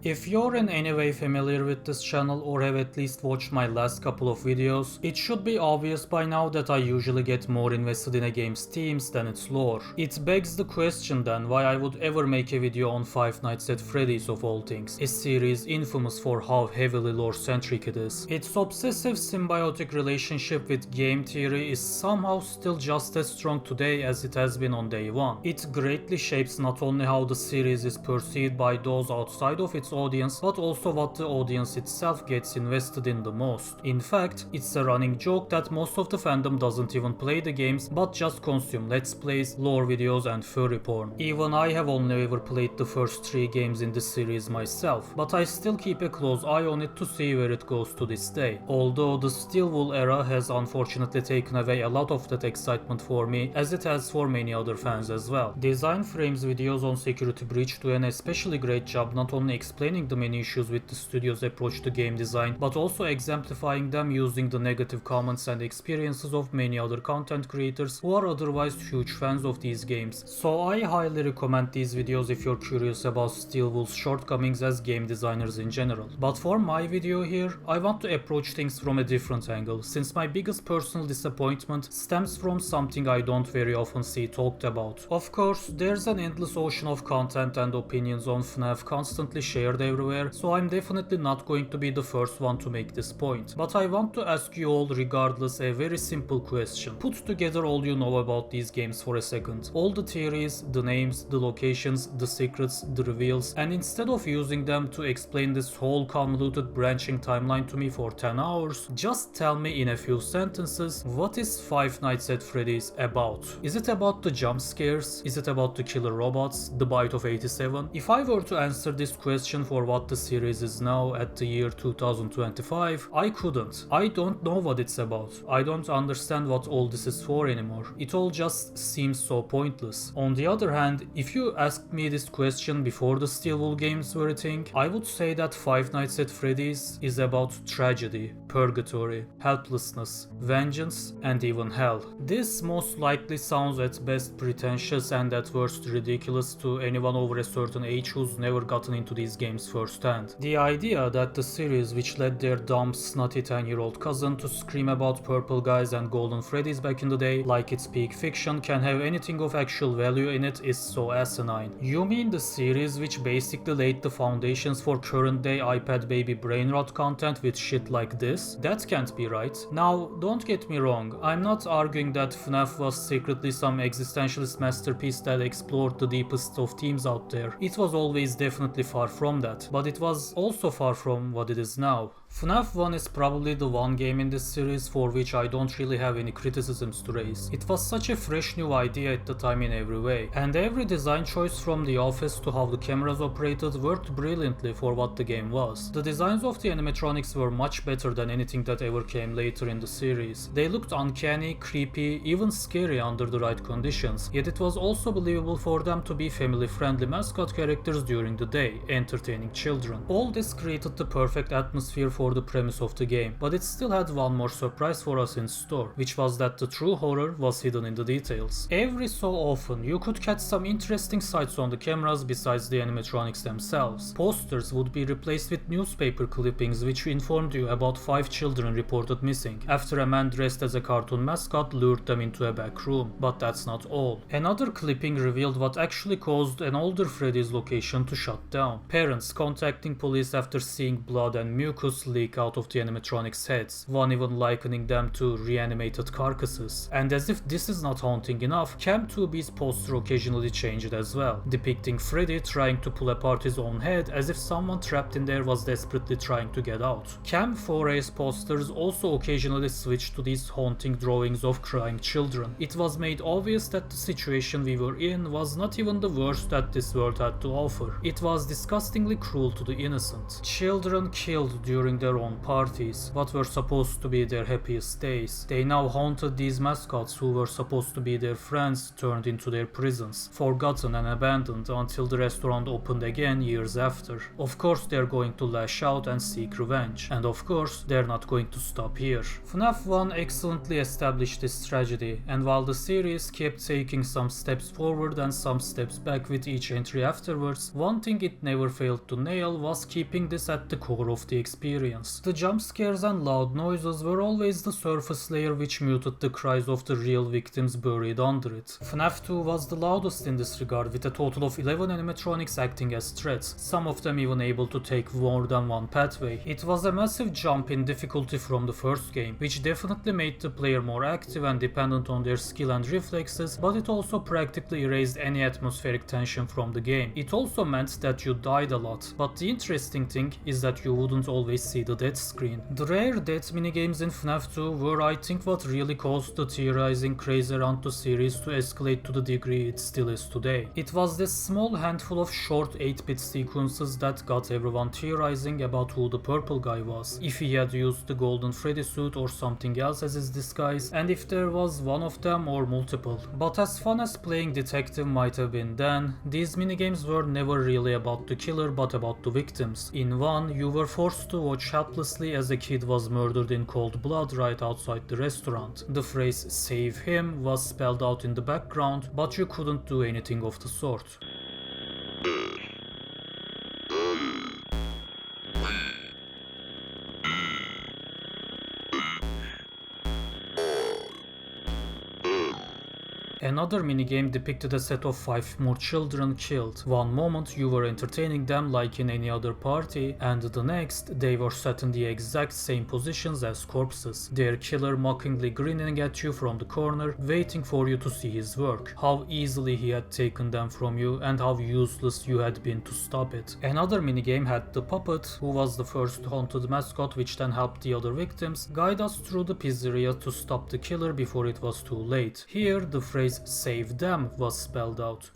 If you're in any way familiar with this channel or have at least watched my last couple of videos, it should be obvious by now that I usually get more invested in a game's themes than its lore. It begs the question then why I would ever make a video on Five Nights at Freddy's of all things, a series infamous for how heavily lore-centric it is. Its obsessive symbiotic relationship with game theory is somehow still just as strong today as it has been on day one. It greatly shapes not only how the series is perceived by those outside of its audience, but also what the audience itself gets invested in the most. In fact, it's a running joke that most of the fandom doesn't even play the games, but just consume let's plays, lore videos and furry porn. Even I have only ever played the first 3 games in the series myself, but I still keep a close eye on it to see where it goes to this day. Although the Steel Wool era has unfortunately taken away a lot of that excitement for me, as it has for many other fans as well. Design Frames videos on Security Breach do an especially great job not only explaining the many issues with the studio's approach to game design, but also exemplifying them using the negative comments and experiences of many other content creators who are otherwise huge fans of these games. So I highly recommend these videos if you're curious about Steel Wool's shortcomings as game designers in general. But for my video here, I want to approach things from a different angle, since my biggest personal disappointment stems from something I don't very often see talked about. Of course, there's an endless ocean of content and opinions on FNAF constantly shared everywhere, so I'm definitely not going to be the first one to make this point. But I want to ask you all regardless a very simple question. Put together all you know about these games for a second. All the theories, the names, the locations, the secrets, the reveals, and instead of using them to explain this whole convoluted branching timeline to me for 10 hours, just tell me in a few sentences, what is Five Nights at Freddy's about? Is it about the jump scares? Is it about the killer robots? The bite of 87? If I were to answer this question for what the series is now at the year 2025, I couldn't. I don't know what it's about. I don't understand what all this is for anymore. It all just seems so pointless. On the other hand, if you asked me this question before the Steel Wool games were a thing, I would say that Five Nights at Freddy's is about tragedy, purgatory, helplessness, vengeance, and even hell. This most likely sounds at best pretentious and at worst ridiculous to anyone over a certain age who's never gotten into these games firsthand. The idea that the series which led their dumb, snotty 10-year-old cousin to scream about purple guys and golden Freddy's back in the day like it's peak fiction can have anything of actual value in it is so asinine. You mean the series which basically laid the foundations for current day iPad baby brain rot content with shit like this? That can't be right. Now, don't get me wrong, I'm not arguing that FNAF was secretly some existentialist masterpiece that explored the deepest of themes out there. It was always definitely far from that, but it was also far from what it is now. FNAF 1 is probably the one game in this series for which I don't really have any criticisms to raise. It was such a fresh new idea at the time in every way, and every design choice from the office to how the cameras operated worked brilliantly for what the game was. The designs of the animatronics were much better than anything that ever came later in the series. They looked uncanny, creepy, even scary under the right conditions, yet it was also believable for them to be family-friendly mascot characters during the day, entertaining children. All this created the perfect atmosphere for the premise of the game, but it still had one more surprise for us in store, which was that the true horror was hidden in the details. Every so often, you could catch some interesting sights on the cameras besides the animatronics themselves. Posters would be replaced with newspaper clippings which informed you about 5 children reported missing, after a man dressed as a cartoon mascot lured them into a back room. But that's not all. Another clipping revealed what actually caused an older Freddy's location to shut down. Parents contacting police after seeing blood and mucus leak out of the animatronics' heads, one even likening them to reanimated carcasses. And as if this is not haunting enough, Cam 2B's poster occasionally changed as well, depicting Freddy trying to pull apart his own head as if someone trapped in there was desperately trying to get out. Cam 4A's posters also occasionally switched to these haunting drawings of crying children. It was made obvious that the situation we were in was not even the worst that this world had to offer. It was disgustingly cruel to the innocent. Children killed during throwing their own parties, what were supposed to be their happiest days. They now haunted these mascots who were supposed to be their friends, turned into their prisons, forgotten and abandoned until the restaurant opened again years after. Of course they're going to lash out and seek revenge, and of course they're not going to stop here. FNAF 1 excellently established this tragedy, and while the series kept taking some steps forward and some steps back with each entry afterwards, one thing it never failed to nail was keeping this at the core of the experience. The jump scares and loud noises were always the surface layer which muted the cries of the real victims buried under it. FNAF 2 was the loudest in this regard, with a total of 11 animatronics acting as threats, some of them even able to take more than one pathway. It was a massive jump in difficulty from the first game, which definitely made the player more active and dependent on their skill and reflexes, but it also practically erased any atmospheric tension from the game. It also meant that you died a lot, but the interesting thing is that you wouldn't always see the death screen. The rare death minigames in FNAF 2 were, I think, what really caused the theorizing craze around the series to escalate to the degree it still is today. It was this small handful of short 8-bit sequences that got everyone theorizing about who the purple guy was, if he had used the golden Freddy suit or something else as his disguise, and if there was one of them or multiple. But as fun as playing detective might have been then, these minigames were never really about the killer but about the victims. In one, you were forced to watch helplessly as a kid was murdered in cold blood right outside the restaurant. The phrase "save him" was spelled out in the background, but you couldn't do anything of the sort. Another minigame depicted a set of 5 more children killed. One moment you were entertaining them like in any other party, and the next they were set in the exact same positions as corpses, their killer mockingly grinning at you from the corner, waiting for you to see his work, how easily he had taken them from you and how useless you had been to stop it. Another minigame had the puppet, who was the first haunted mascot which then helped the other victims, guide us through the pizzeria to stop the killer before it was too late. Here the phrase "save them" was spelled out.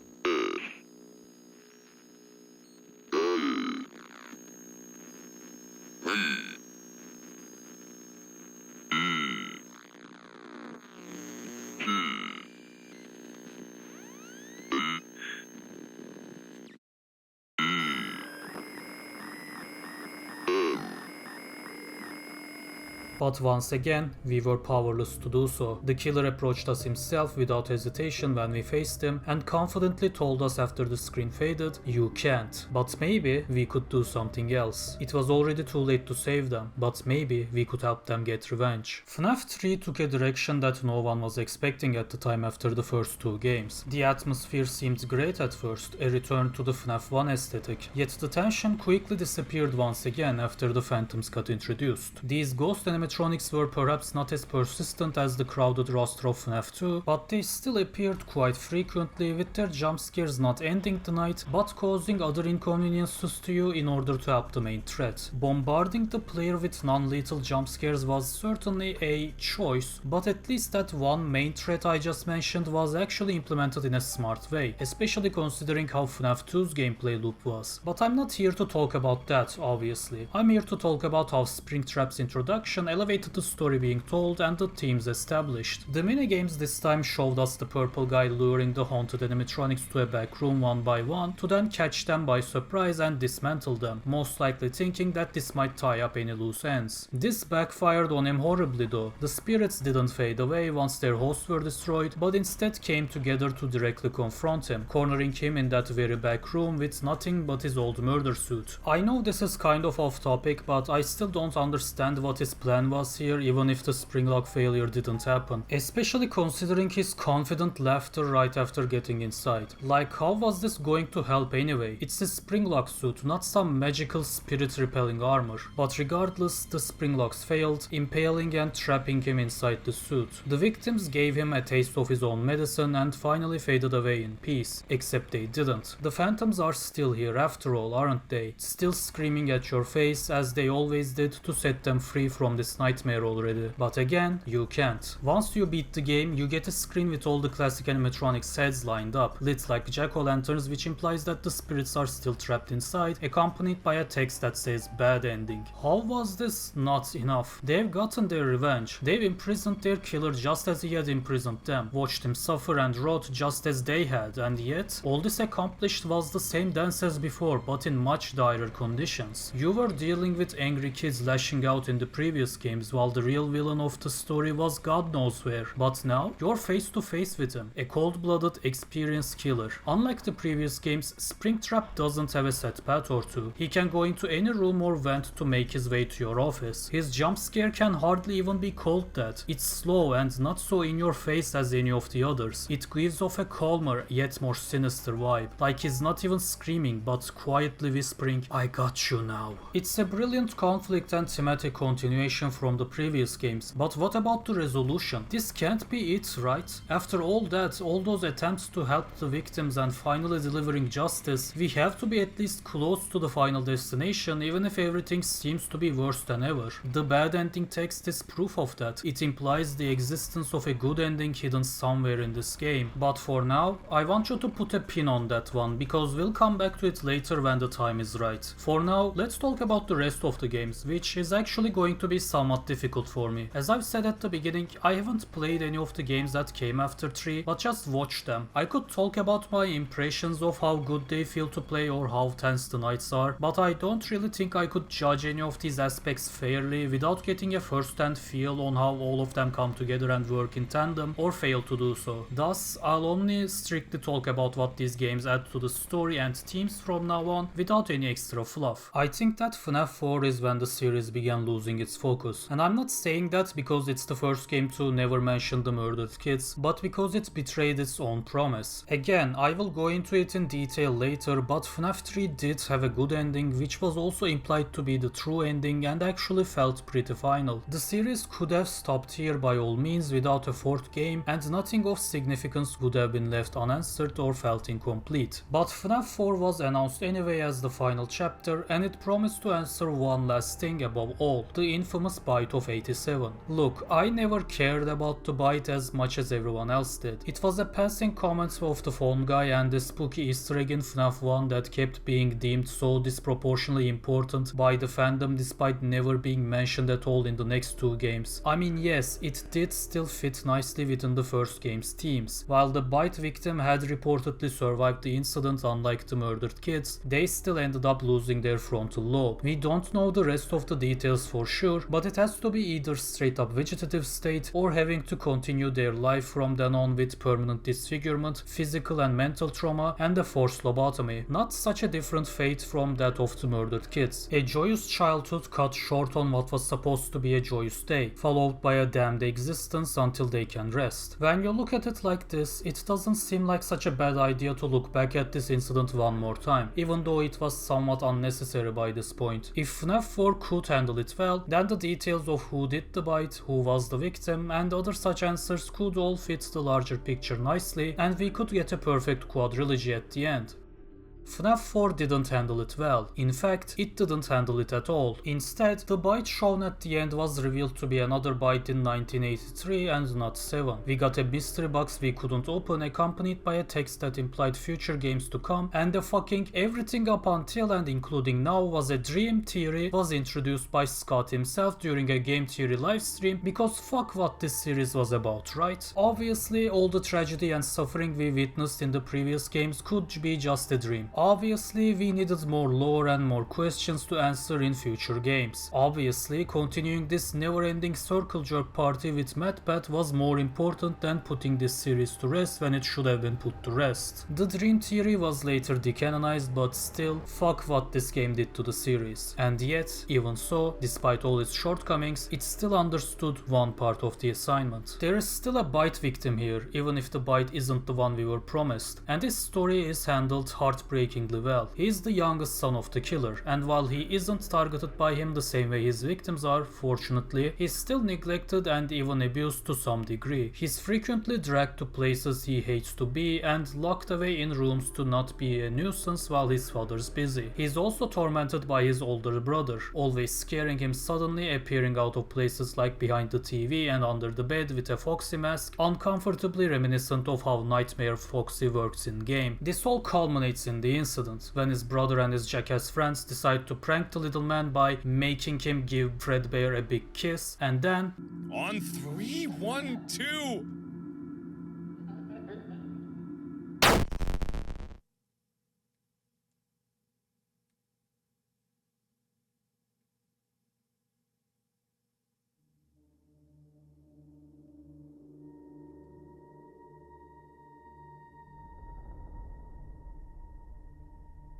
But once again, we were powerless to do so. The killer approached us himself without hesitation when we faced him and confidently told us after the screen faded, "You can't, but maybe we could do something else." It was already too late to save them, but maybe we could help them get revenge. FNAF 3 took a direction that no one was expecting at the time after the first 2 games. The atmosphere seemed great at first, a return to the FNAF 1 aesthetic, yet the tension quickly disappeared once again after the phantoms got introduced. These ghost animatronics were perhaps not as persistent as the crowded roster of FNAF 2, but they still appeared quite frequently, with their jump scares not ending the night, but causing other inconveniences to you in order to help the main threat. Bombarding the player with non-lethal jump scares was certainly a choice, but at least that one main threat I just mentioned was actually implemented in a smart way, especially considering how FNAF 2's gameplay loop was. But I'm not here to talk about that, obviously. I'm here to talk about how Springtrap's introduction elevated the story being told and the themes established. The minigames this time showed us the purple guy luring the haunted animatronics to a back room one by one to then catch them by surprise and dismantle them, most likely thinking that this might tie up any loose ends. This backfired on him horribly though. The spirits didn't fade away once their hosts were destroyed, but instead came together to directly confront him, cornering him in that very back room with nothing but his old murder suit. I know this is kind of off topic, but I still don't understand what his plan was here, even if the springlock failure didn't happen, especially considering his confident laughter right after getting inside. Like, how was this going to help anyway? It's a springlock suit, not some magical spirit repelling armor. But regardless, the springlocks failed, impaling and trapping him inside the suit. The victims gave him a taste of his own medicine and finally faded away in peace, except they didn't. The phantoms are still here after all, aren't they? Still screaming at your face as they always did to set them free from this worst nightmare already. But again, you can't. Once you beat the game, you get a screen with all the classic animatronic heads lined up, lit like jack-o'-lanterns, which implies that the spirits are still trapped inside, accompanied by a text that says bad ending. How was this not enough? They've gotten their revenge. They've imprisoned their killer just as he had imprisoned them, watched him suffer and rot just as they had, and yet all this accomplished was the same dance as before, but in much direr conditions. You were dealing with angry kids lashing out in the previous games while the real villain of the story was God knows where, but now you're face to face with him, a cold-blooded, experienced killer. Unlike the previous games, Springtrap doesn't have a set path or two. He can go into any room or vent to make his way to your office. His jump scare can hardly even be called that. It's slow and not so in your face as any of the others. It gives off a calmer yet more sinister vibe, like he's not even screaming but quietly whispering, "I got you now." It's a brilliant conflict and thematic continuation from the previous games, but what about the resolution? This can't be it, right? After all that, all those attempts to help the victims and finally delivering justice, we have to be at least close to the final destination, even if everything seems to be worse than ever. The bad ending text is proof of that. It implies the existence of a good ending hidden somewhere in this game. But for now, I want you to put a pin on that one, because we'll come back to it later when the time is right. For now, let's talk about the rest of the games, which is actually going to be somewhat difficult for me. As I've said at the beginning, I haven't played any of the games that came after 3, but just watched them. I could talk about my impressions of how good they feel to play or how tense the nights are, but I don't really think I could judge any of these aspects fairly without getting a first-hand feel on how all of them come together and work in tandem, or fail to do so. Thus, I'll only strictly talk about what these games add to the story and themes from now on, without any extra fluff. I think that FNAF 4 is when the series began losing its focus, and I'm not saying that because it's the first game to never mention the murdered kids, but because it betrayed its own promise. Again, I will go into it in detail later, but FNAF 3 did have a good ending, which was also implied to be the true ending and actually felt pretty final. The series could have stopped here by all means without a fourth game, and nothing of significance would have been left unanswered or felt incomplete. But FNAF 4 was announced anyway as the final chapter, and it promised to answer one last thing above all, the infamous bite of 87. Look, I never cared about the bite as much as everyone else did. It was a passing comment of the phone guy and the spooky Easter egg in FNAF 1 that kept being deemed so disproportionately important by the fandom despite never being mentioned at all in the next two games. I mean, yes, it did still fit nicely within the first game's themes. While the bite victim had reportedly survived the incident, unlike the murdered kids, they still ended up losing their frontal lobe. We don't know the rest of the details for sure, but it has to be either straight up vegetative state or having to continue their life from then on with permanent disfigurement, physical and mental trauma, and a forced lobotomy. Not such a different fate from that of the murdered kids. A joyous childhood cut short on what was supposed to be a joyous day, followed by a damned existence until they can rest. When you look at it like this, it doesn't seem like such a bad idea to look back at this incident one more time, even though it was somewhat unnecessary by this point. If FNAF 4 could handle it well, then the details of who did the bite, who was the victim, and other such answers could all fit the larger picture nicely, and we could get a perfect quadrilogy at the end. FNAF 4 didn't handle it well. In fact, it didn't handle it at all. Instead, the bite shown at the end was revealed to be another bite in 1983 and not 7. We got a mystery box we couldn't open, accompanied by a text that implied future games to come, and the fucking everything up until and including now was a dream theory was introduced by Scott himself during a game theory livestream, because fuck what this series was about, right? Obviously, all the tragedy and suffering we witnessed in the previous games could be just a dream. Obviously, we needed more lore and more questions to answer in future games. Obviously, continuing this never-ending circle jerk party with MadBat was more important than putting this series to rest when it should have been put to rest. The Dream Theory was later decanonized, but still, fuck what this game did to the series. And yet, even so, despite all its shortcomings, it still understood one part of the assignment. There is still a bite victim here, even if the bite isn't the one we were promised, and this story is handled heartbreakingly heartbreakingly well. He is the youngest son of the killer, and while he isn't targeted by him the same way his victims are, fortunately, he's still neglected and even abused to some degree. He's frequently dragged to places he hates to be and locked away in rooms to not be a nuisance while his father's busy. He's also tormented by his older brother, always scaring him, suddenly appearing out of places like behind the TV and under the bed with a Foxy mask, uncomfortably reminiscent of how Nightmare Foxy works in game. This all culminates in the incident, when his brother and his jackass friends decide to prank the little man by making him give Fredbear a big kiss, and then... On 3, 1, 2...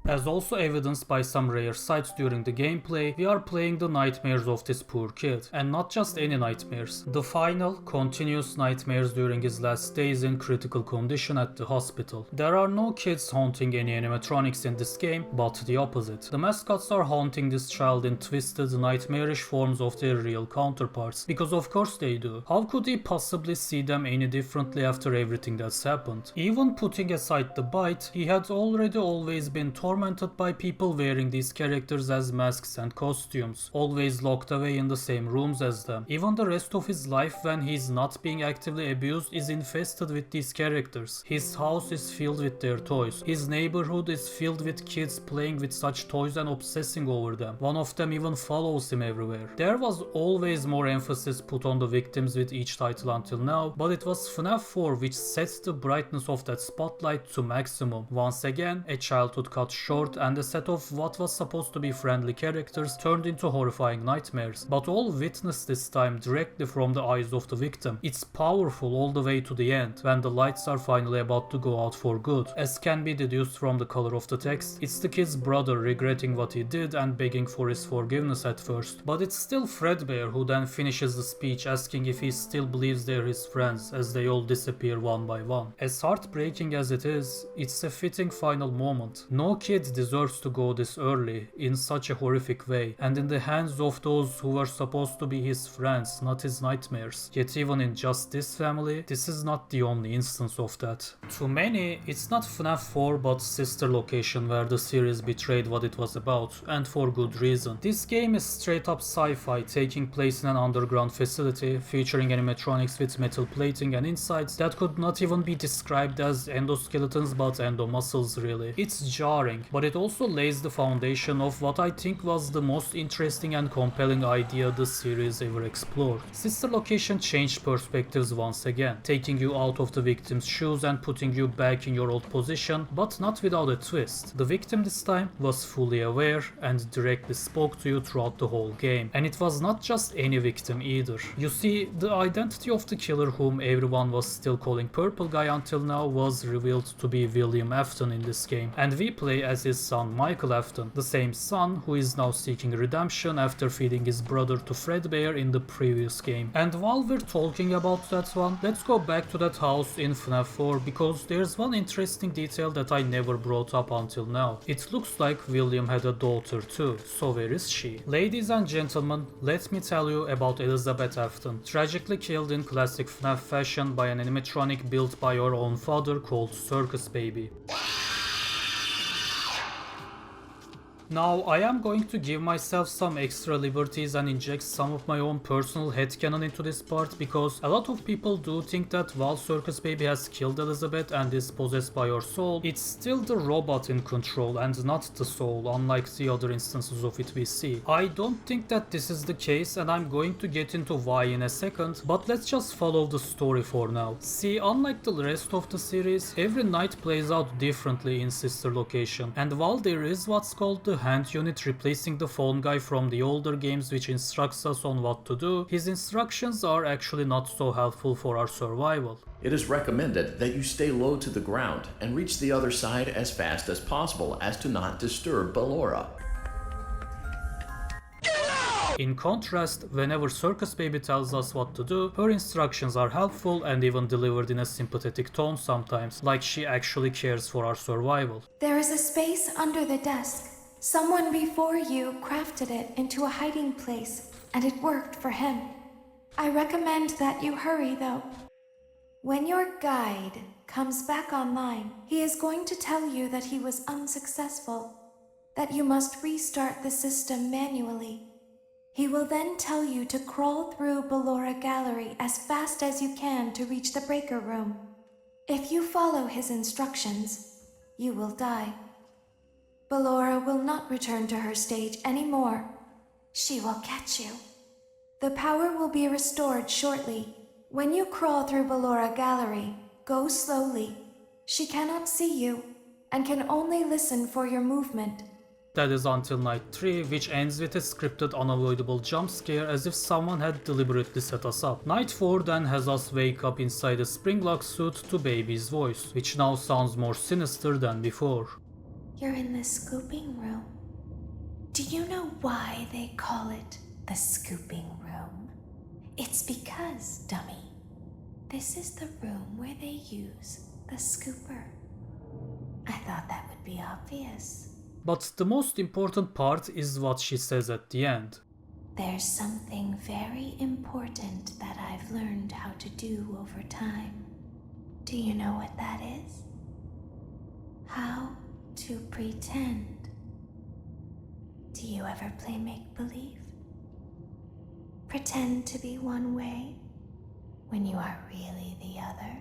As also evidenced by some rare sights during the gameplay, we are playing the nightmares of this poor kid. And not just any nightmares. The final, continuous nightmares during his last days in critical condition at the hospital. There are no kids haunting any animatronics in this game, but the opposite. The mascots are haunting this child in twisted, nightmarish forms of their real counterparts. Because of course they do. How could he possibly see them any differently after everything that's happened? Even putting aside the bite, he had already always been tormented by people wearing these characters as masks and costumes, always locked away in the same rooms as them. Even the rest of his life, when he's not being actively abused, is infested with these characters. His house is filled with their toys. His neighborhood is filled with kids playing with such toys and obsessing over them. One of them even follows him everywhere. There was always more emphasis put on the victims with each title until now, but it was FNAF 4 which sets the brightness of that spotlight to maximum. Once again, a childhood cut short and a set of what was supposed to be friendly characters turned into horrifying nightmares, but all witnessed this time directly from the eyes of the victim. It's powerful all the way to the end, when the lights are finally about to go out for good. As can be deduced from the color of the text, it's the kid's brother regretting what he did and begging for his forgiveness at first, but it's still Fredbear who then finishes the speech asking if he still believes they're his friends as they all disappear one by one. As heartbreaking as it is, it's a fitting final moment. No kid deserves to go this early, in such a horrific way, and in the hands of those who were supposed to be his friends, not his nightmares. Yet even in just this family, this is not the only instance of that. To many, it's not FNAF 4 but Sister Location where the series betrayed what it was about, and for good reason. This game is straight up sci-fi, taking place in an underground facility, featuring animatronics with metal plating and insides that could not even be described as endoskeletons but endomuscles really. It's jarring, but it also lays the foundation of what I think was the most interesting and compelling idea the series ever explored. Sister Location changed perspectives once again, taking you out of the victim's shoes and putting you back in your old position, but not without a twist. The victim this time was fully aware and directly spoke to you throughout the whole game. And it was not just any victim either. You see, the identity of the killer, whom everyone was still calling Purple Guy until now, was revealed to be William Afton in this game, and we play as his son Michael Afton, the same son who is now seeking redemption after feeding his brother to Fredbear in the previous game. And while we're talking about that one, let's go back to that house in FNAF 4 because there's one interesting detail that I never brought up until now. It looks like William had a daughter too, so where is she? Ladies and gentlemen, let me tell you about Elizabeth Afton, tragically killed in classic FNAF fashion by an animatronic built by your own father called Circus Baby. Now, I am going to give myself some extra liberties and inject some of my own personal headcanon into this part because a lot of people do think that while Circus Baby has killed Elizabeth and is possessed by your soul, it's still the robot in control and not the soul, unlike the other instances of it we see. I don't think that this is the case, and I'm going to get into why in a second, but let's just follow the story for now. See, unlike the rest of the series, every night plays out differently in Sister Location, and while there is what's called the hand unit replacing the phone guy from the older games which instructs us on what to do, his instructions are actually not so helpful for our survival. It is recommended that you stay low to the ground and reach the other side as fast as possible as to not disturb Ballora. In contrast, whenever Circus Baby tells us what to do, her instructions are helpful and even delivered in a sympathetic tone sometimes, like she actually cares for our survival. There is a space under the desk. Someone before you crafted it into a hiding place, and it worked for him. I recommend that you hurry, though. When your guide comes back online, he is going to tell you that he was unsuccessful, that you must restart the system manually. He will then tell you to crawl through Ballora Gallery as fast as you can to reach the breaker room. If you follow his instructions, you will die. Ballora will not return to her stage anymore. She will catch you. The power will be restored shortly. When you crawl through Ballora Gallery, go slowly. She cannot see you and can only listen for your movement. That is until night 3, which ends with a scripted unavoidable jump scare as if someone had deliberately set us up. Night 4 then has us wake up inside a springlock suit to Baby's voice, which now sounds more sinister than before. You're in the scooping room. Do you know why they call it the scooping room? It's because, dummy, this is the room where they use the scooper. I thought that would be obvious. But the most important part is what she says at the end. There's something very important that I've learned how to do over time. Do you know what that is? How to pretend. Do you ever play make-believe? Pretend to be one way when you are really the other.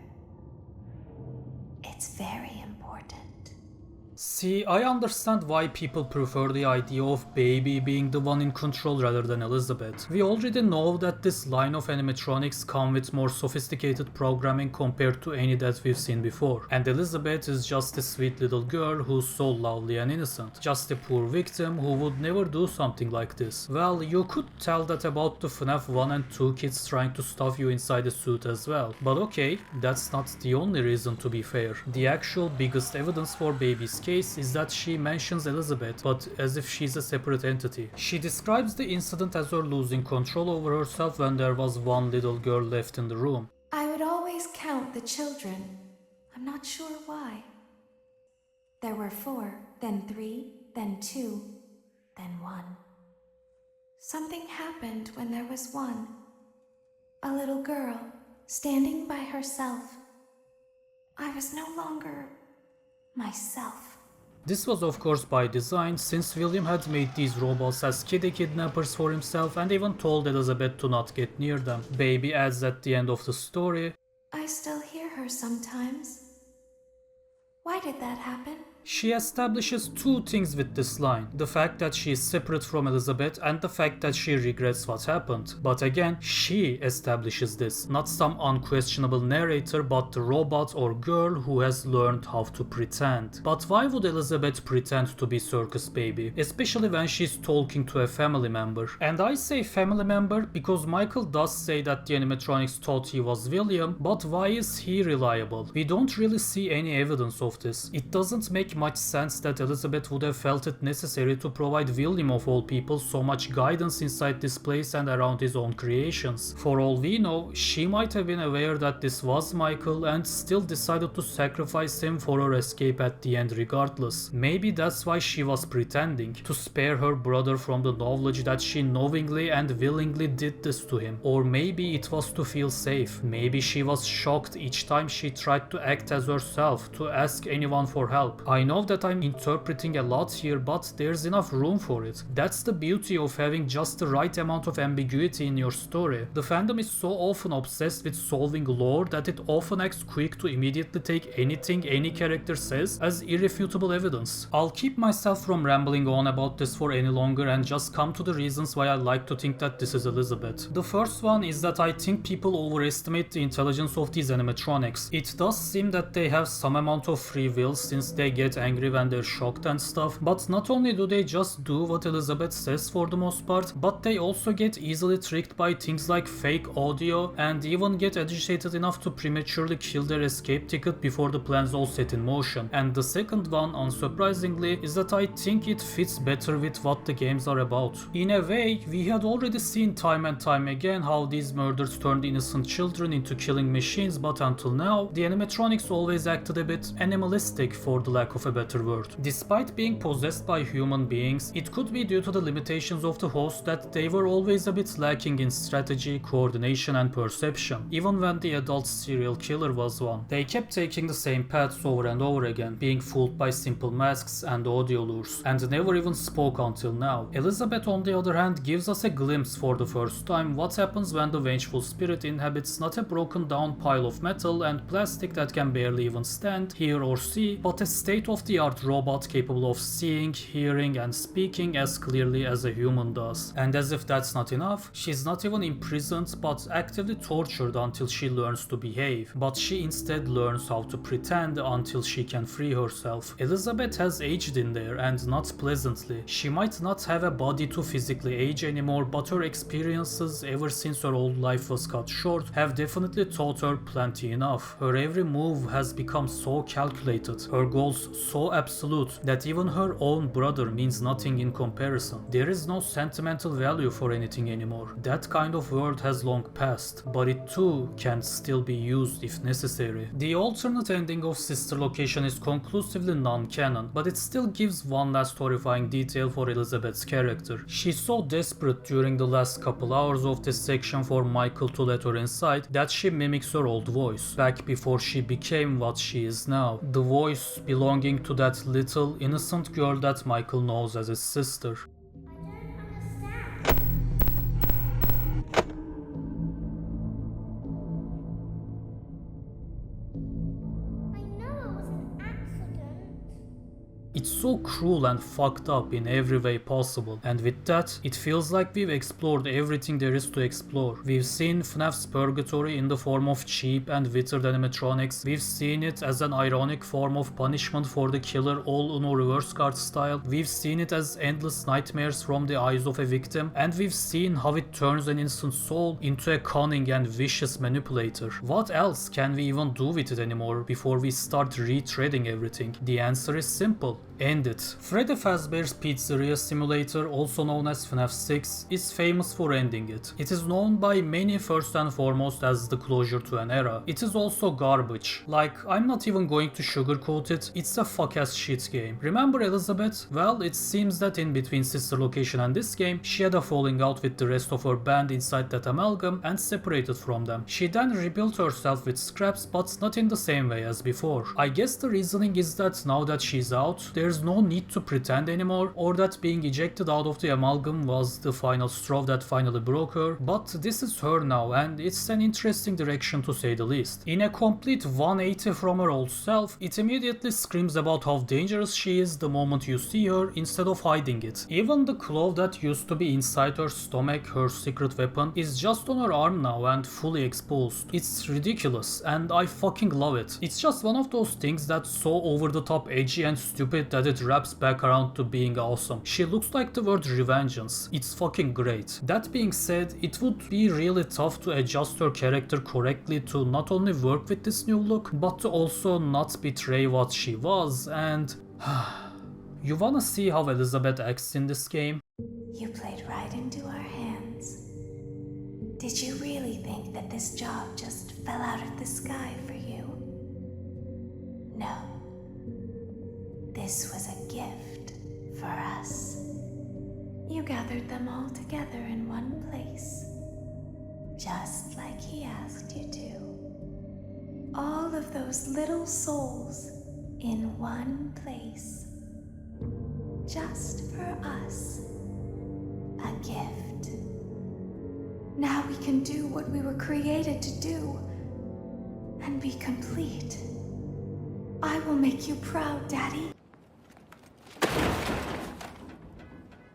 It's very important. See, I understand why people prefer the idea of Baby being the one in control rather than Elizabeth. We already know that this line of animatronics come with more sophisticated programming compared to any that we've seen before. And Elizabeth is just a sweet little girl who's so lovely and innocent. Just a poor victim who would never do something like this. Well, you could tell that about the FNAF 1 and 2 kids trying to stuff you inside a suit as well. But okay, that's not the only reason, to be fair. The actual biggest evidence for Baby's case is that she mentions Elizabeth, but as if she's a separate entity. She describes the incident as her losing control over herself when there was one little girl left in the room. I would always count the children. I'm not sure why. There were 4, then 3, then 2, then 1. Something happened when there was 1. A little girl, standing by herself. I was no longer myself. This was of course by design, since William had made these robots as kiddie kidnappers for himself and even told Elizabeth to not get near them. Baby adds at the end of the story, I still hear her sometimes. Why did that happen? She establishes two things with this line: the fact that she is separate from Elizabeth and the fact that she regrets what happened. But again, she establishes this, not some unquestionable narrator, but the robot or girl who has learned how to pretend. But why would Elizabeth pretend to be Circus Baby, especially when she's talking to a family member? And I say family member because Michael does say that the animatronics thought he was William, but why is he reliable? We don't really see any evidence of this. It doesn't make much sense that Elizabeth would have felt it necessary to provide William of all people so much guidance inside this place and around his own creations. For all we know, she might have been aware that this was Michael and still decided to sacrifice him for her escape at the end regardless. Maybe that's why she was pretending, to spare her brother from the knowledge that she knowingly and willingly did this to him. Or maybe it was to feel safe. Maybe she was shocked each time she tried to act as herself, to ask anyone for help. I know that I'm interpreting a lot here, but there's enough room for it. That's the beauty of having just the right amount of ambiguity in your story. The fandom is so often obsessed with solving lore that it often acts quick to immediately take anything any character says as irrefutable evidence. I'll keep myself from rambling on about this for any longer and just come to the reasons why I like to think that this is Elizabeth. The first one is that I think people overestimate the intelligence of these animatronics. It does seem that they have some amount of free will since they get get angry when they're shocked and stuff, but not only do they just do what Elizabeth says for the most part, but they also get easily tricked by things like fake audio and even get agitated enough to prematurely kill their escape ticket before the plan's all set in motion. And the second one, unsurprisingly, is that I think it fits better with what the games are about. In a way, we had already seen time and time again how these murders turned innocent children into killing machines, but until now, the animatronics always acted a bit animalistic, for the lack of a better word. Despite being possessed by human beings, it could be due to the limitations of the host that they were always a bit lacking in strategy, coordination and perception, even when the adult serial killer was one. They kept taking the same paths over and over again, being fooled by simple masks and audio lures, and never even spoke until now. Elizabeth, on the other hand, gives us a glimpse for the first time what happens when the vengeful spirit inhabits not a broken down pile of metal and plastic that can barely even stand, hear or see, but a state-of-the-art robot capable of seeing, hearing and speaking as clearly as a human does. And as if that's not enough, she's not even imprisoned but actively tortured until she learns to behave, but she instead learns how to pretend until she can free herself. Elizabeth has aged in there, and not pleasantly. She might not have a body to physically age anymore, but her experiences ever since her old life was cut short have definitely taught her plenty enough. Her every move has become so calculated, her goals so absolute, that even her own brother means nothing in comparison. There is no sentimental value for anything anymore. That kind of world has long passed, but it too can still be used if necessary. The alternate ending of Sister Location is conclusively non-canon, but it still gives one last horrifying detail for Elizabeth's character. She's so desperate during the last couple hours of this section for Michael to let her inside that she mimics her old voice, back before she became what she is now. The voice belonging to that little innocent girl that Michael knows as his sister. It's so cruel and fucked up in every way possible, and with that, it feels like we've explored everything there is to explore. We've seen FNAF's purgatory in the form of cheap and withered animatronics, we've seen it as an ironic form of punishment for the killer all Uno reverse card style, we've seen it as endless nightmares from the eyes of a victim, and we've seen how it turns an innocent soul into a cunning and vicious manipulator. What else can we even do with it anymore before we start retreading everything? The answer is simple. End it. Freddy Fazbear's Pizzeria Simulator, also known as FNAF 6, is famous for ending it. It is known by many first and foremost as the closure to an era. It is also garbage. Like, I'm not even going to sugarcoat it, it's a fuck-ass shit game. Remember Elizabeth? Well, it seems that in between Sister Location and this game, she had a falling out with the rest of her band inside that amalgam and separated from them. She then rebuilt herself with scraps, but not in the same way as before. I guess the reasoning is that now that she's out, there's no need to pretend anymore, or that being ejected out of the amalgam was the final straw that finally broke her, but this is her now, and it's an interesting direction to say the least. In a complete 180 from her old self, it immediately screams about how dangerous she is the moment you see her instead of hiding it. Even the claw that used to be inside her stomach, her secret weapon, is just on her arm now and fully exposed. It's ridiculous, and I fucking love it. It's just one of those things that's so over the top edgy and stupid that it wraps back around to being awesome. She looks like the word revengeance. It's fucking great. That being said, it would be really tough to adjust her character correctly to not only work with this new look, but to also not betray what she was, and you wanna see how Elizabeth acts in this game? You played right into our hands. Did you really think that this job just fell out of the sky for you? No. This was a gift for us. You gathered them all together in one place, just like he asked you to. All of those little souls in one place, just for us. A gift. Now we can do what we were created to do, and be complete. I will make you proud, Daddy.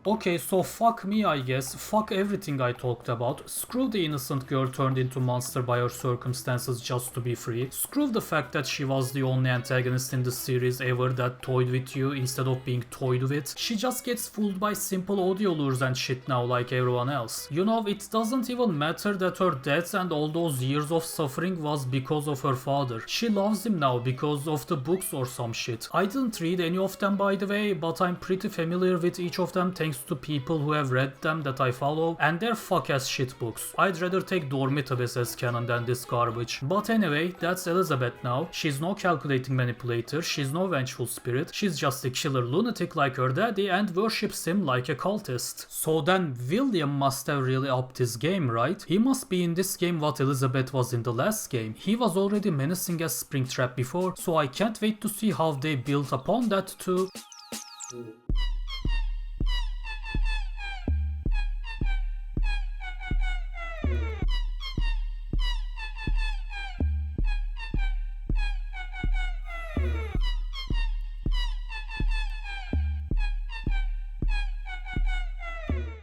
Okay, so fuck me, I guess. Fuck everything I talked about. Screw the innocent girl turned into monster by her circumstances just to be free. Screw the fact that she was the only antagonist in the series ever that toyed with you instead of being toyed with. She just gets fooled by simple audio lures and shit now like everyone else. You know, it doesn't even matter that her death and all those years of suffering was because of her father. She loves him now because of the books or some shit. I didn't read any of them by the way, but I'm pretty familiar with each of them thanks to people who have read them that I follow, and they're fuck-ass shit books. I'd rather take Dormitabus as canon than this garbage. But anyway, that's Elizabeth now. She's no calculating manipulator, she's no vengeful spirit, she's just a killer lunatic like her daddy and worships him like a cultist. So then William must have really upped his game, right? He must be in this game what Elizabeth was in the last game. He was already menacing as Springtrap before, so I can't wait to see how they build upon that to...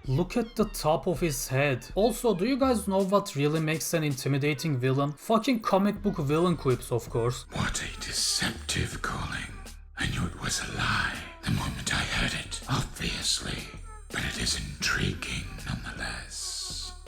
Look at the top of his head. Also, do you guys know what really makes an intimidating villain? Fucking comic book villain quips, of course. What a deceptive calling. I knew it was a lie the moment I heard it, obviously. But it is intriguing nonetheless.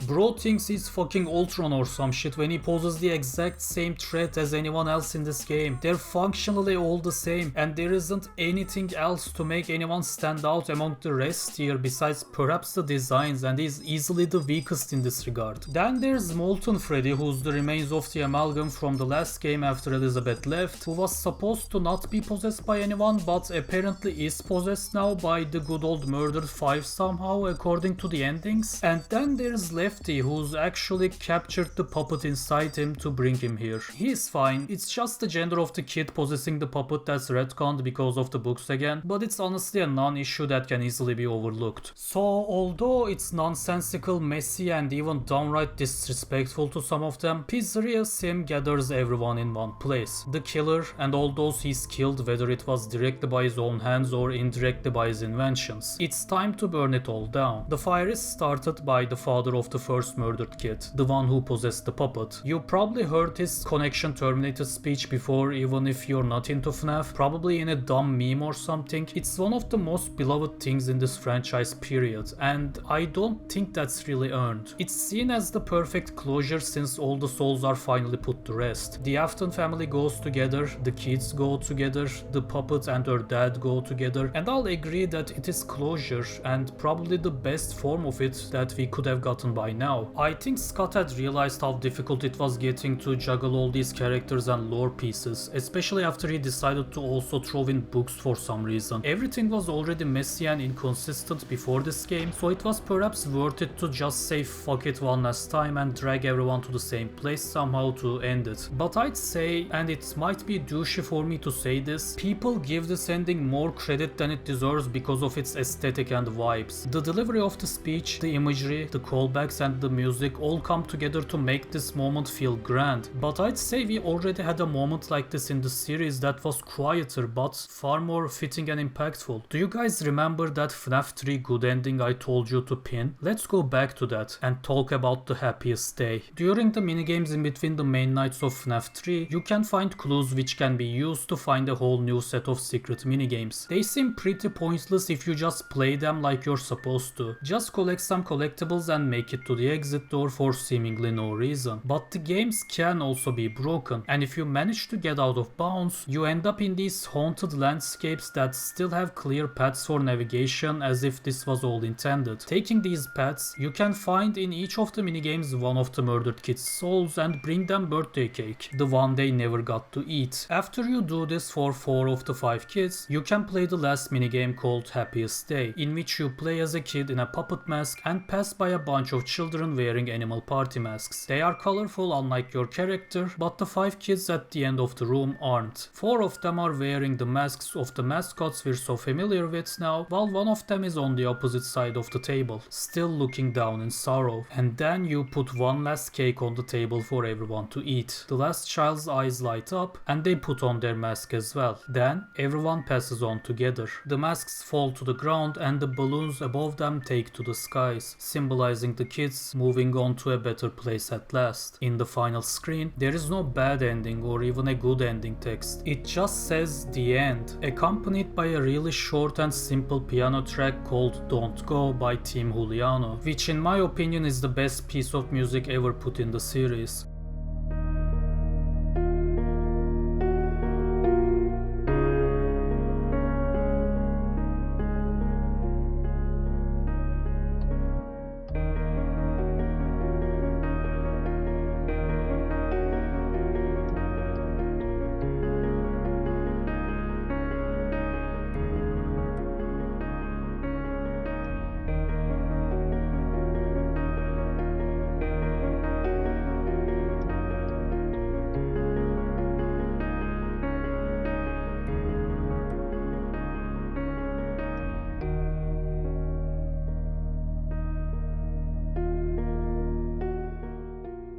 Bro thinks he's fucking Ultron or some shit when he poses the exact same threat as anyone else in this game. They're functionally all the same, and there isn't anything else to make anyone stand out among the rest here besides perhaps the designs, and he's easily the weakest in this regard. Then there's Molten Freddy, who's the remains of the amalgam from the last game after Elizabeth left, who was supposed to not be possessed by anyone but apparently is possessed now by the good old murdered 5 somehow according to the endings. And then there's Lefty, who's actually captured the puppet inside him to bring him here. He's fine, it's just the gender of the kid possessing the puppet that's retconned because of the books again, but it's honestly a non-issue that can easily be overlooked. So although it's nonsensical, messy and even downright disrespectful to some of them, Pizzeria Sim gathers everyone in one place. The killer and all those he's killed, whether it was directly by his own hands or indirectly by his inventions. It's time to burn it all down. The fire is started by the father of the first murdered kid, the one who possessed the puppet. You probably heard his Connection Terminated speech before, even if you're not into FNAF, probably in a dumb meme or something. It's one of the most beloved things in this franchise period, and I don't think that's really earned. It's seen as the perfect closure since all the souls are finally put to rest. The Afton family goes together, the kids go together, the puppet and her dad go together, and I'll agree that it is closure and probably the best form of it that we could have gotten by now. I think Scott had realized how difficult it was getting to juggle all these characters and lore pieces, especially after he decided to also throw in books for some reason. Everything was already messy and inconsistent before this game, so it was perhaps worth it to just say fuck it one last time and drag everyone to the same place somehow to end it. But I'd say, and it might be douchey for me to say this, people give this ending more credit than it deserves because of its aesthetic and vibes. The delivery of the speech, the imagery, the callbacks and the music all come together to make this moment feel grand. But I'd say we already had a moment like this in the series that was quieter but far more fitting and impactful. Do you guys remember that FNAF 3 good ending I told you to pin? Let's go back to that and talk about the happiest day. During the minigames in between the main nights of FNAF 3, you can find clues which can be used to find a whole new set of secret minigames. They seem pretty pointless if you just play them like you're supposed to. Just collect some collectibles and make it to the exit door for seemingly no reason. But the games can also be broken, and if you manage to get out of bounds, you end up in these haunted landscapes that still have clear paths for navigation as if this was all intended. Taking these paths, you can find in each of the minigames one of the murdered kids' souls and bring them birthday cake, the one they never got to eat. After you do this for 4 of the 5 kids, you can play the last minigame called Happiest Day, in which you play as a kid in a puppet mask and pass by a bunch of children wearing animal party masks. They are colorful unlike your character, but the 5 kids at the end of the room aren't. 4 of them are wearing the masks of the mascots we're so familiar with now, while one of them is on the opposite side of the table, still looking down in sorrow. And then you put one last cake on the table for everyone to eat. The last child's eyes light up and they put on their mask as well. Then everyone passes on together. The masks fall to the ground and the balloons above them take to the skies, symbolizing the kids moving on to a better place at last. In the final screen, there is no bad ending or even a good ending text. It just says the end, accompanied by a really short and simple piano track called Don't Go by Team Juliano, which in my opinion is the best piece of music ever put in the series.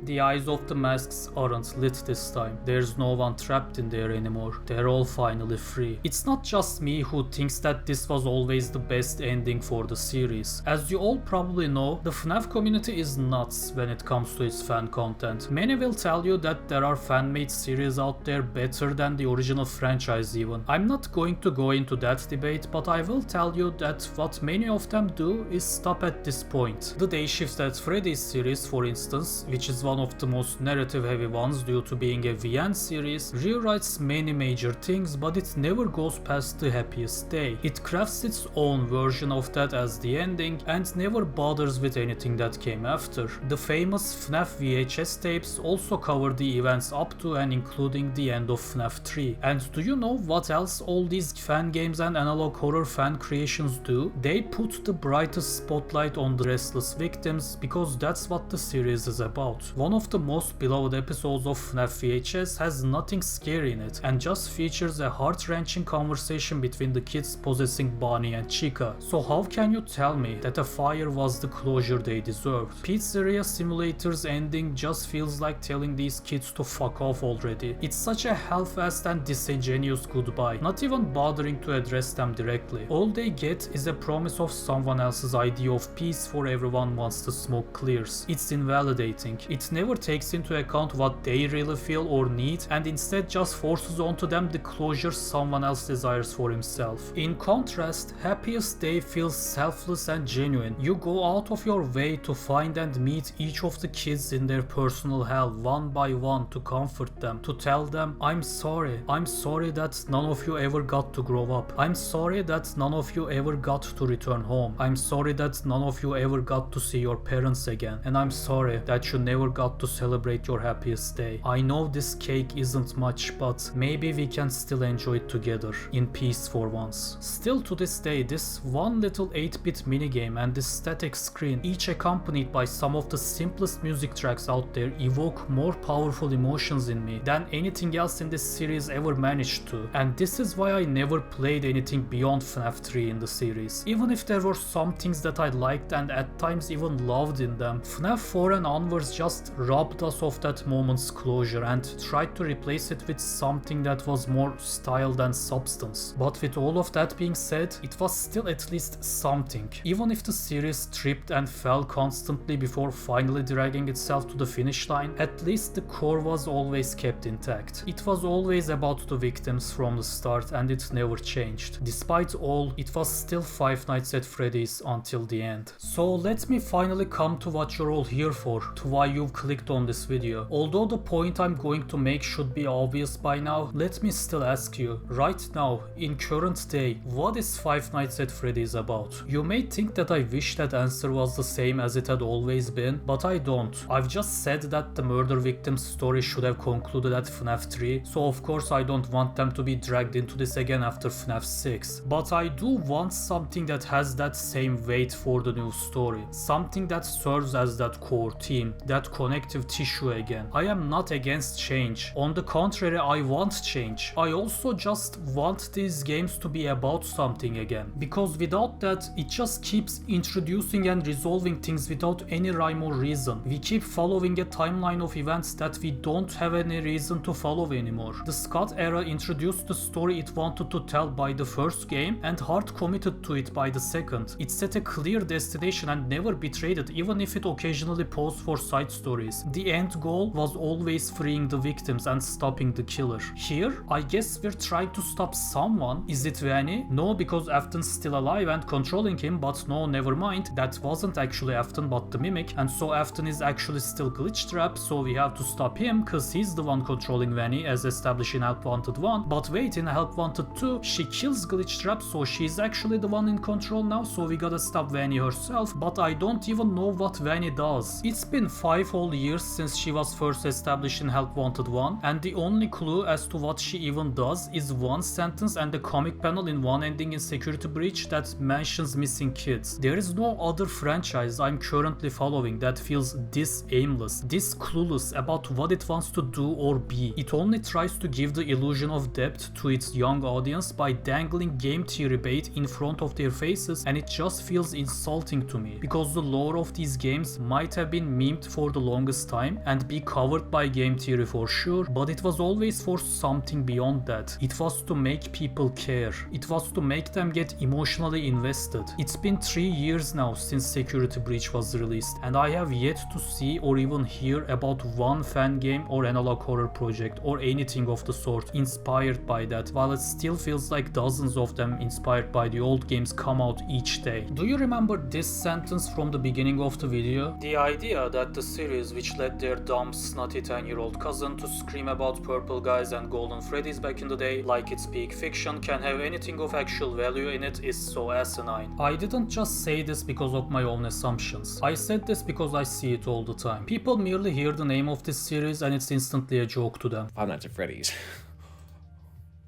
The eyes of the masks aren't lit this time. There's no one trapped in there anymore. They're all finally free. It's not just me who thinks that this was always the best ending for the series. As you all probably know, the FNAF community is nuts when it comes to its fan content. Many will tell you that there are fan-made series out there better than the original franchise even. I'm not going to go into that debate, but I will tell you that what many of them do is stop at this point. The Day Shift at Freddy's series, for instance, which is one of the most narrative heavy ones due to being a VN series, rewrites many major things, but it never goes past the Happiest Day. It crafts its own version of that as the ending and never bothers with anything that came after. The famous FNAF VHS tapes also cover the events up to and including the end of FNAF 3. And do you know what else all these fan games and analog horror fan creations do? They put the brightest spotlight on the restless victims, because that's what the series is about. One of the most beloved episodes of FNAF VHS has nothing scary in it and just features a heart-wrenching conversation between the kids possessing Bonnie and Chica. So how can you tell me that a fire was the closure they deserved? Pizzeria Simulator's ending just feels like telling these kids to fuck off already. It's such a half-assed and disingenuous goodbye, not even bothering to address them directly. All they get is a promise of someone else's idea of peace for everyone once the smoke clears. It's invalidating. It never takes into account what they really feel or need, and instead just forces onto them the closure someone else desires for himself. In contrast, Happiest Day feels selfless and genuine. You go out of your way to find and meet each of the kids in their personal hell one by one, to comfort them, to tell them, I'm sorry that none of you ever got to grow up. I'm sorry that none of you ever got to return home. I'm sorry that none of you ever got to see your parents again. And I'm sorry that you never got to celebrate your happiest day. I know this cake isn't much, but maybe we can still enjoy it together, in peace for once. Still to this day, this one little 8-bit minigame and this static screen, each accompanied by some of the simplest music tracks out there, evoke more powerful emotions in me than anything else in this series ever managed to. And this is why I never played anything beyond FNAF 3 in the series. Even if there were some things that I liked and at times even loved in them, FNAF 4 and onwards just robbed us of that moment's closure and tried to replace it with something that was more style than substance. But with all of that being said, it was still at least something. Even if the series tripped and fell constantly before finally dragging itself to the finish line, at least the core was always kept intact. It was always about the victims from the start and it never changed. Despite all, it was still Five Nights at Freddy's until the end. So let me finally come to what you're all here for, to why you've clicked on this video. Although the point I'm going to make should be obvious by now, let me still ask you, right now, in current day, what is Five Nights at Freddy's about? You may think that I wish that answer was the same as it had always been, but I don't. I've just said that the murder victim's story should have concluded at FNAF 3, so of course I don't want them to be dragged into this again after FNAF 6. But I do want something that has that same weight for the new story. Something that serves as that core theme, that connective tissue again. I am not against change. On the contrary, I want change. I also just want these games to be about something again. Because without that, it just keeps introducing and resolving things without any rhyme or reason. We keep following a timeline of events that we don't have any reason to follow anymore. The Scott era introduced the story it wanted to tell by the first game and hard committed to it by the second. It set a clear destination and never betrayed it, even if it occasionally paused for side stories. The end goal was always freeing the victims and stopping the killer. Here, I guess we're trying to stop someone. Is it Vanny? No, because Afton's still alive and controlling him, but no, never mind. That wasn't actually Afton but the mimic, and so Afton is actually still glitch trapped, so we have to stop him cause he's the one controlling Vanny as established in Help Wanted 1. But wait, in Help Wanted 2, she kills glitch trap, so she's actually the one in control now, so we gotta stop Vanny herself, but I don't even know what Vanny does. It's been 5 whole years since she was first established in Help Wanted 1, and the only clue as to what she even does is one sentence and a comic panel in one ending in Security Breach that mentions missing kids. There is no other franchise I'm currently following that feels this aimless, this clueless about what it wants to do or be. It only tries to give the illusion of depth to its young audience by dangling game theory bait in front of their faces, and it just feels insulting to me, because the lore of these games might have been memed for the longest time and be covered by game theory for sure, but it was always for something beyond that. It was to make people care. It was to make them get emotionally invested. It's been 3 years now since Security Breach was released, and I have yet to see or even hear about one fan game or analog horror project or anything of the sort inspired by that, while it still feels like dozens of them inspired by the old games come out each day. Do you remember this sentence from the beginning of the video? The idea that the series, which led their dumb, snotty 10-year-old cousin to scream about purple guys and golden Freddys back in the day like it's peak fiction, can have anything of actual value in it is so asinine. I didn't just say this because of my own assumptions. I said this because I see it all the time. People merely hear the name of this series and it's instantly a joke to them. Five Nights at Freddy's.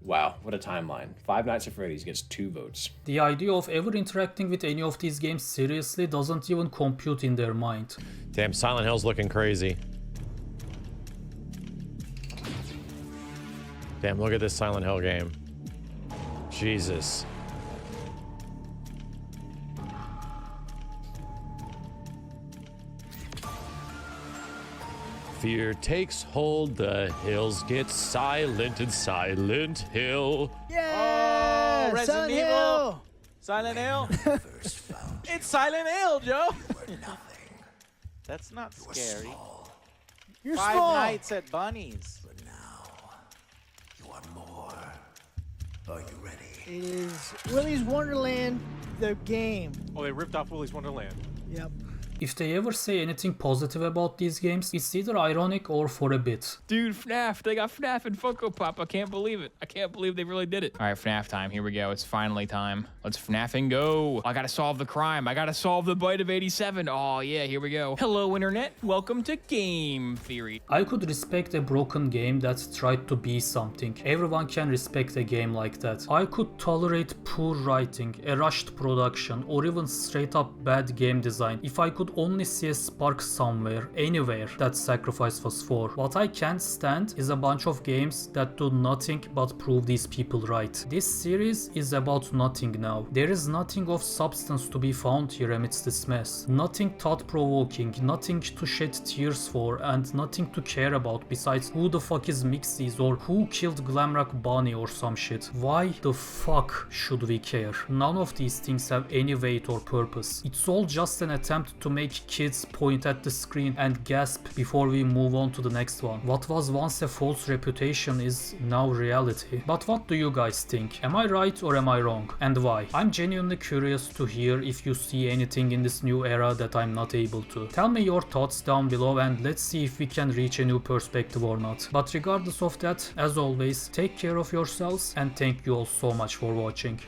Wow, what a timeline. Five Nights at Freddy's gets 2 votes. The idea of ever interacting with any of these games seriously doesn't even compute in their mind. Damn, Silent Hill's looking crazy. Damn, look at this Silent Hill game. Jesus. Fear takes hold, the hills get silent in Silent Hill. Yeah! Oh, Resident Silent Evil! Hill! Silent Hill! It's Silent Hill, Joe! That's not scary. You're Five small! Nights at Bunny's. But now, you are more. Are you ready? It is Willy's Wonderland, the game. Oh, they ripped off Willy's Wonderland. Yep. If they ever say anything positive about these games, it's either ironic or for a bit. Dude, FNAF. They got FNAF and Funko Pop. I can't believe it. I can't believe they really did it. All right, FNAF time. Here we go. It's finally time. Let's FNAF and go. I gotta solve the crime. I gotta solve the bite of 87. Oh, yeah, here we go. Hello, Internet. Welcome to Game Theory. I could respect a broken game that tried to be something. Everyone can respect a game like that. I could tolerate poor writing, a rushed production, or even straight up bad game design if I could only see a spark somewhere, anywhere, that sacrifice was for. What I can't stand is a bunch of games that do nothing but prove these people right. This series is about nothing now. There is nothing of substance to be found here amidst this mess. Nothing thought-provoking, nothing to shed tears for, and nothing to care about besides who the fuck is Mixies or who killed Glamrock Bonnie or some shit. Why the fuck should we care? None of these things have any weight or purpose. It's all just an attempt to make make kids point at the screen and gasp before we move on to the next one. What was once a false reputation is now reality. But what do you guys think? Am I right or am I wrong? And why? I'm genuinely curious to hear if you see anything in this new era that I'm not able to. Tell me your thoughts down below and let's see if we can reach a new perspective or not. But regardless of that, as always, take care of yourselves and thank you all so much for watching.